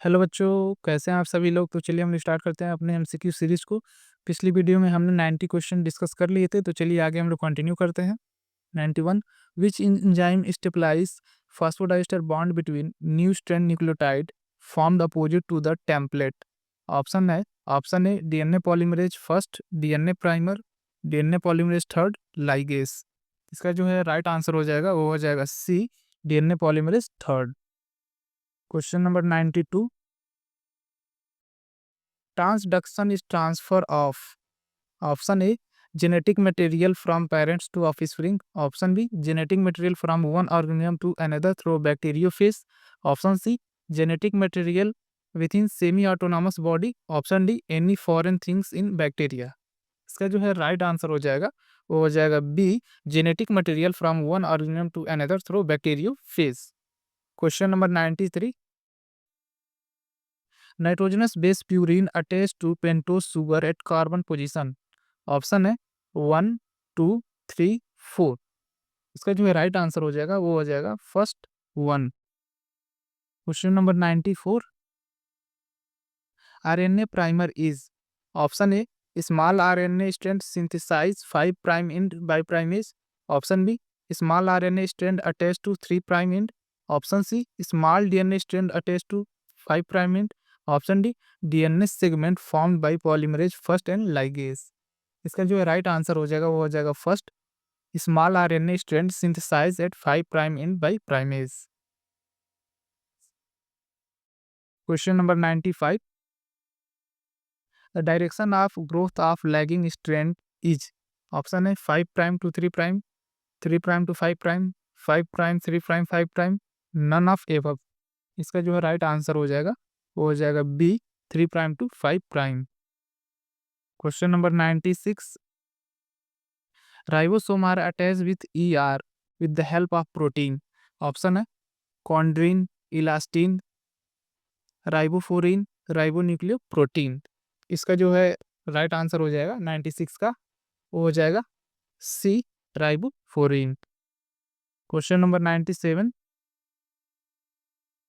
Hello बच्चों, कैसे हैं आप सभी लोग? तो चलिए हम स्टार्ट करते हैं अपने एमसीक्यू सीरीज़ को। पिछली वीडियो में हमने 90 क्वेश्चन डिस्कस कर लिए थे, तो चलिए आगे हम लोग कंटिन्यू करते हैं। 91 which enzyme stabilize phosphodiester bond between new strand nucleotide formed opposite to the template? Option A DNA polymerase first, DNA primer, DNA polymerase third, ligase. इसका जो है राइट आंसर हो जाएगा वो हो जाएगा C, DNA polymerase third. Question number 92, transduction is transfer of option A genetic material from parents to offspring, option B genetic material from one organism to another through bacteriophage, option C genetic material within semi autonomous body, option D any foreign things in bacteria। इसका जो है right answer हो जाएगा वो हो जाएगा B, genetic material from one organism to another through bacteriophage. Question number 93, nitrogenous base purine attach to pentose sugar at carbon position. Option है 1, 2, 3, 4। इसका जो है राइट आंसर हो जाएगा वो हो जाएगा first 1। Question number 94, RNA primer is, option A small RNA strand synthesize 5 prime end by primase, option B small RNA strand attach to 3 prime end, option C small DNA strand attach to 5 prime end, option D DNA segment formed by polymerase first and ligase. इसका जो है right answer हो जाएगा वो हो जाएगा first, small RNA strand synthesize at 5 prime end by primase. Question number 95, the direction of growth of lagging strand is, option है 5 prime to 3 prime, 3 prime to 5 prime, 5 prime 3 prime 5 prime, none of above. इसका जो है right answer हो जाएगा वो हो जाएगा B, 3 prime to 5 prime. Question number 96, ribosome are attach with ER with the help of protein, option है chondrin, elastin, ribophorin, ribonucleoprotein. इसका जो है राइट आंसर हो जाएगा 96 का वो हो जाएगा C, ribophorin. Question number 97,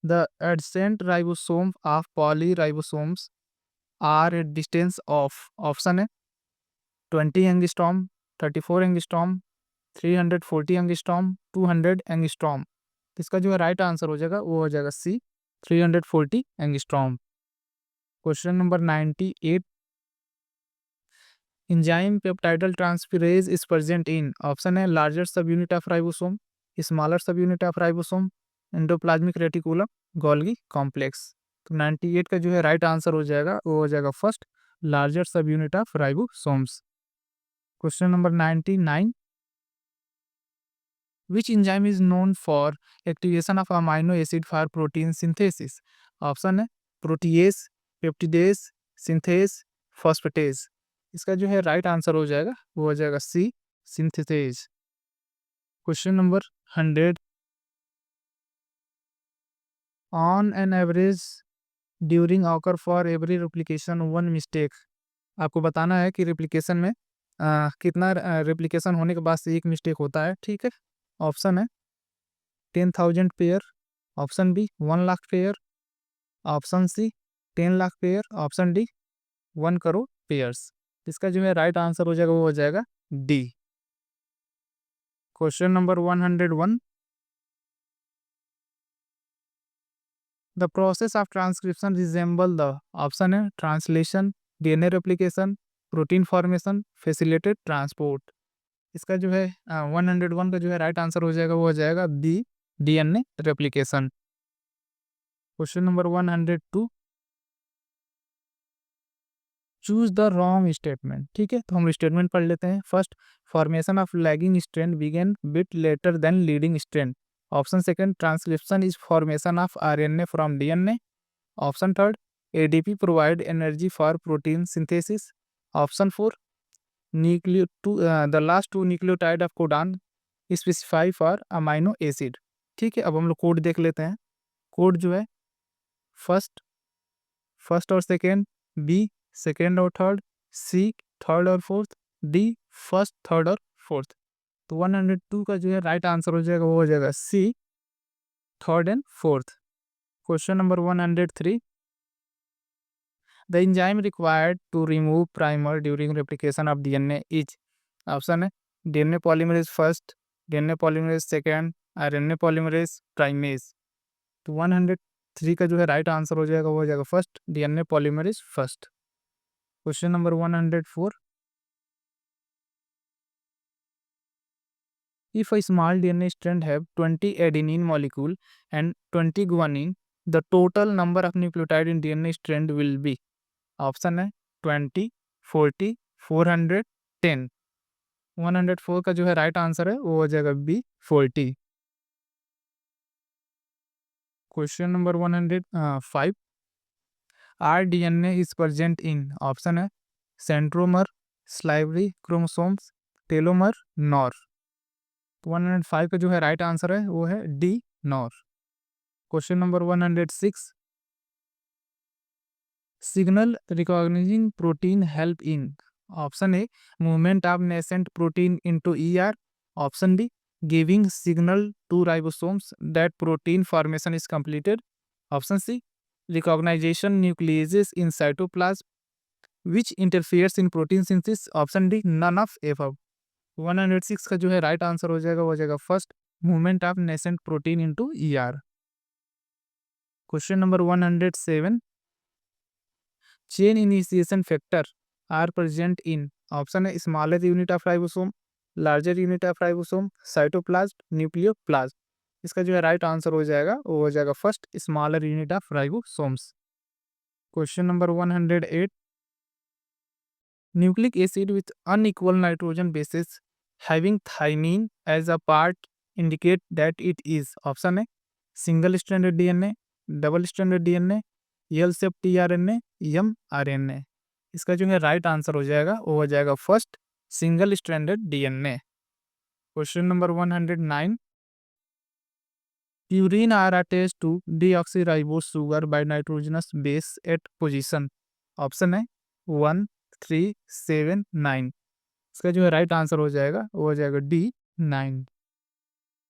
the adjacent ribosome of polyribosomes are at distance of, option है 20 एंगस्ट्रॉम, 34 एंगस्ट्रॉम, 340 एंगस्ट्रॉम, 200 एंगस्ट्रॉम। इसका जो है राइट आंसर हो जाएगा वो हो जाएगा C, 340 angstrom. Question number 98, enzyme peptidal transferase is present in, option है larger subunit of ribosome, smaller subunit of ribosome, endoplasmic reticulum, Golgi complex. तो 98 का जो है राइट आंसर हो जाएगा वो हो जाएगा first, larger subunit of ribosomes. Question number 99, which enzyme is known for activation of amino acid for protein synthesis, option है प्रोटीएस, पेप्टिडेस, सिंथेस, फॉस्फेटेज। इसका जो है राइट आंसर हो जाएगा वो हो जाएगा C, synthetase. Question number 100, on an average during occur for every replication one mistake. आपको बताना है कि रेप्लिकेशन में कितना रेप्लिकेशन होने के बाद से एक मिस्टेक होता है, ठीक है। ऑप्शन है 10,000 pair, option B 1 lakh pair, option C 10 lakh pair, option D 1 crore pairs. इसका जो है राइट आंसर हो जाएगा वो हो जाएगा D. Question number 101, the process of transcription resemble the, option है translation, DNA replication, protein formation, facilitated transport. इसका जो है 101 का जो है राइट आंसर हो जाएगा वो हो जाएगा B, DNA replication. Question number 102, choose the wrong statement. ठीक है, तो हम स्टेटमेंट पढ़ लेते हैं। First, formation of lagging strand begin bit later than leading strand. Option second, transcription is formation of RNA from DNA. Option third, ADP provide energy for protein synthesis. Option four, nucleo to the last two nucleotide of codon specify for amino acid. ठीक है, अब हम लोग code देख लेते हैं। Code जो है फर्स्ट, फर्स्ट और सेकेंड, बी सेकेंड और थर्ड, सी थर्ड और फोर्थ, डी फर्स्ट थर्ड और फोर्थ। तो 102 का जो है राइट आंसर हो जाएगा वो हो जाएगा C, third and fourth. Question number 103, the enzyme required to remove primer during replication of DNA is, option है DNA polymerase first, DNA polymerase second, RNA polymerase primase. तो 103 का जो है राइट आंसर हो जाएगा वो हो जाएगा first, DNA polymerase first. Question number 104, if a small DNA strand have 20 adenine molecule and 20 guanine, the total number of nucleotide in DNA strand will be, option है 20, 40, 400, 10। 104 का जो है राइट आंसर है वो हो जाएगा B 40। Question number 105, are DNA is present in, option है centromere, salivary chromosomes, telomere, NOR. 105 का जो है राइट आंसर है वो है D NOR. Question number 106, signal recognizing protein help in, option A movement of nascent protein into ER, option D giving signal to ribosomes that protein formation is completed, option C recognization nucleases in cytoplasm which interferes in protein synthesis, option D none of above. 106 का जो है right answer हो जाएगा first, movement of nascent protein into ER. Question number 107, chain initiation factor are present in, option है smaller unit of ribosome, larger unit of ribosome, cytoplasm, nucleoplasm. इसका जो है right answer हो जाएगा वो हो जाएगा first, smaller unit of ribosomes. Question number 108, nucleic acid with unequal nitrogen bases having thymine as a part indicate that it is, option है single stranded DNA, double stranded DNA, L shape tRNA, M RNA. इसका जो है right answer हो जाएगा वो हो जाएगा first, single stranded DNA. Question number 109, purine are attached to deoxyribose sugar by nitrogenous base at position, option है 1, 3, 7, 9। इसका जो है राइट आंसर हो जाएगा वो हो जाएगा D 9।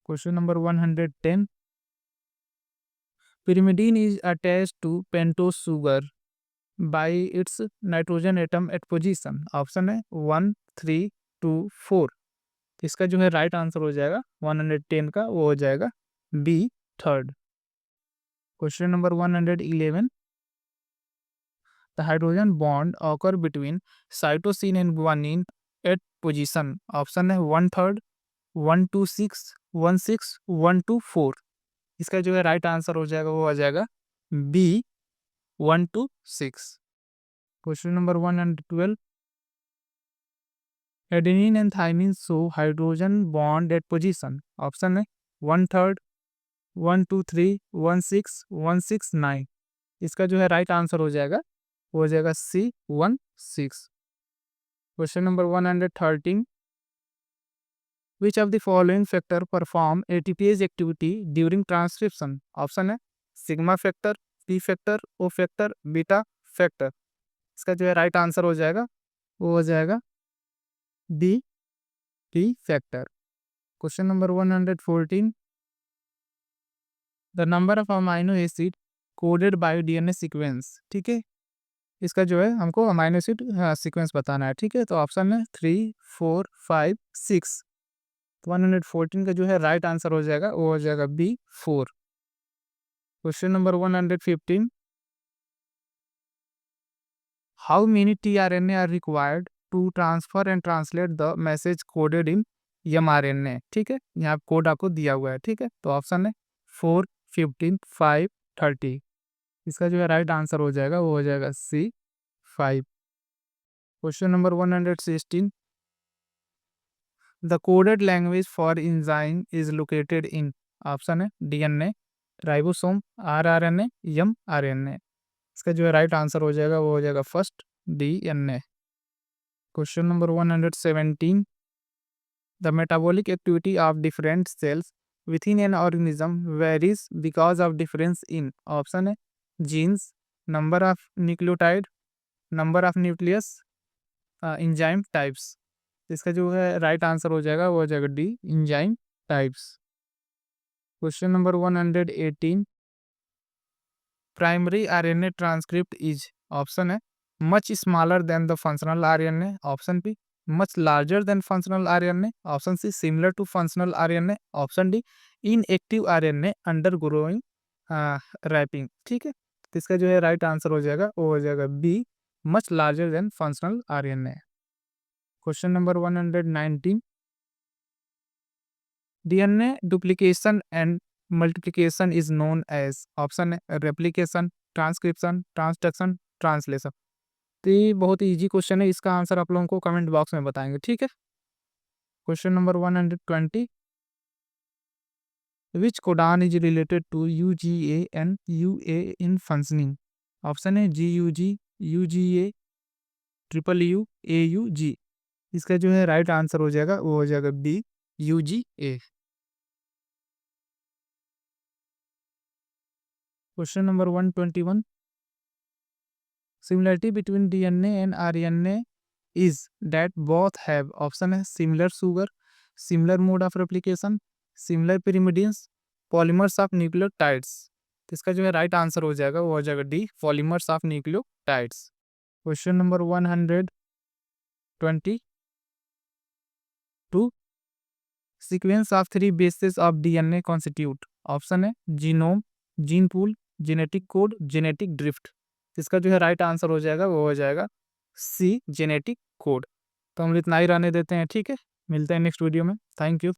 Question number 110, pyrimidine is attached to pentose sugar by its nitrogen atom at position, option है 1, 3, 2, 4। इसका जो है राइट आंसर हो जाएगा 110 का वो हो जाएगा B third. Question number 111, the hydrogen bond occur between cytosine and guanine at position, option है 1/3, 126, 16, 124। इसका जो है राइट आंसर हो जाएगा वो आ जाएगा B 126। Question number 112, adenine and thymine show hydrogen bond at position, option है 1/3, 123, 16, 169। इसका जो है राइट आंसर हो जाएगा वो हो जाएगा सी 16। Question number 113, which of the following factor perform ATPase activity during transcription, option है सिग्मा फैक्टर, पी फैक्टर, ओ फैक्टर, बीटा फैक्टर। इसका जो है राइट आंसर हो जाएगा वो हो जाएगा D P factor. Question number 114, the number of amino acid coded by DNA sequence, ठीक है। इसका जो है हमको अमाइनो एसिड सीक्वेंस बताना है, ठीक है। तो ऑप्शन है 3, 4, 5, 6। 114 का जो है राइट आंसर हो जाएगा वो हो जाएगा B 4। Question number 115, how many tRNA are required to transfer and translate the message coded in mRNA, ठीक है। यहाँ कोड आपको दिया हुआ है, ठीक है। तो ऑप्शन है 4, 15, 5, 30। इसका जो है राइट आंसर हो जाएगा वो हो जाएगा सी 5। Question number 116, the coded language for enzyme is located in, option है डीएनए, राइबोसोम, आरआरएनए, एमआरएनए। इसका जो है राइट आंसर हो जाएगा वो हो जाएगा first, DNA. Question number 117, the metabolic activity of different cells within an organism varies because of difference in, option है genes, number of nucleotide, number of nucleus, enzyme types. इसका जो है राइट आंसर हो जाएगा वो हो जाएगा D enzyme types. Question number 118, primary RNA transcript is, option है much smaller than the functional RNA, option B much larger than functional RNA, option C similar to functional RNA, option D inactive RNA under growing wrapping. ठीक है, तो इसका जो है right answer हो जाएगा, वो हो जाएगा B much larger than functional RNA. Question number 119, DNA duplication and multiplication is known as, option है रेप्लिकेशन, ट्रांसक्रिप्शन, ट्रांसडक्शन, ट्रांसलेशन। तो ये बहुत ही इजी क्वेश्चन है, इसका आंसर आप लोगों को कमेंट बॉक्स में बताएंगे। ठीक है, question number 120, which codon is related to UGA and UA in functioning, option है GUG, UGA, triple U, AUG. इसका जो है राइट आंसर हो जाएगा, वो हो जाएगा B UGA. Question number 121, similarity between DNA and RNA is that both have, option है similar sugar, similar mode of replication, similar pyrimidines, polymers of nucleotides। तो इसका जो है राइट आंसर हो जाएगा, वो हो जाएगा D polymers of nucleotides. Question number 122, sequence of 3 bases of DNA constitute, option है genome, gene pool, genetic code, genetic drift. इसका जो है राइट आंसर हो जाएगा, वो हो जाएगा सी जेनेटिक कोड। तो हम इतना ही रहने देते हैं। ठीक है, मिलते हैं नेक्स्ट वीडियो में। Thank you.